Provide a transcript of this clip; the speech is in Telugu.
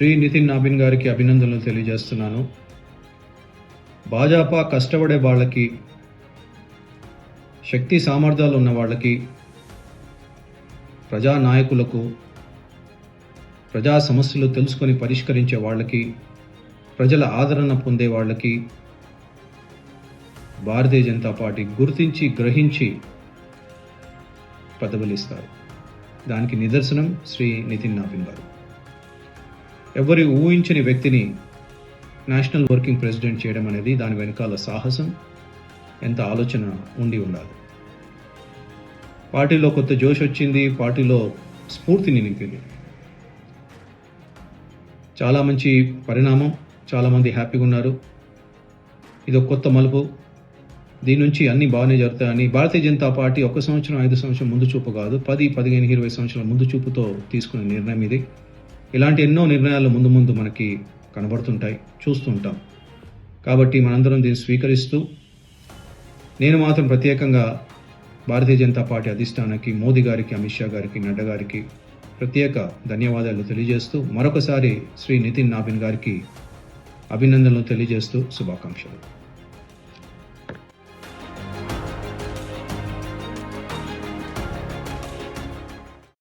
శ్రీ నితిన్ నాబిన్ గారికి అభినందనలు తెలియజేస్తున్నాను. భాజపా కష్టపడే వాళ్ళకి, శక్తి సామర్థ్యాలు ఉన్న వాళ్ళకి, ప్రజా నాయకులకు, ప్రజా సమస్యలు తెలుసుకొని పరిష్కరించే వాళ్ళకి, ప్రజల ఆదరణ పొందే వాళ్ళకి భారతీయ జనతా పార్టీ గుర్తించి గ్రహించి పదవులు ఇస్తారు. దానికి నిదర్శనం శ్రీ నితిన్ నాబిన్ గారు. ఎవరి ఊహించని వ్యక్తిని నేషనల్ వర్కింగ్ ప్రెసిడెంట్ చేయడం అనేది దాని వెనకాల సాహసం, ఎంత ఆలోచన ఉండాలి. పార్టీలో కొత్త జోష్ వచ్చింది, పార్టీలో స్ఫూర్తిని నింపింది. చాలా మంచి పరిణామం, చాలామంది హ్యాపీగా ఉన్నారు. ఇది ఒక కొత్త మలుపు. దీని నుంచి అన్ని బాగానే జరుగుతాయని భారతీయ జనతా పార్టీ 1 సంవత్సరం 5 సంవత్సరం ముందు చూపు కాదు, 10, 15, 20 సంవత్సరాల ముందు చూపుతో తీసుకునే నిర్ణయం ఇది. ఇలాంటి ఎన్నో నిర్ణయాలు ముందు మనకి కనబడుతుంటాయి, చూస్తుంటాం. కాబట్టి మనందరం దీన్ని స్వీకరిస్తూ, నేను మాత్రం ప్రత్యేకంగా భారతీయ జనతా పార్టీ అధిష్టానానికి, మోదీ గారికి, అమిత్ షా గారికి, నడ్డా గారికి ప్రత్యేక ధన్యవాదాలు తెలియజేస్తూ, మరొకసారి శ్రీ నితిన్ నాబిన్ గారికి అభినందనలు తెలియజేస్తూ శుభాకాంక్షలు.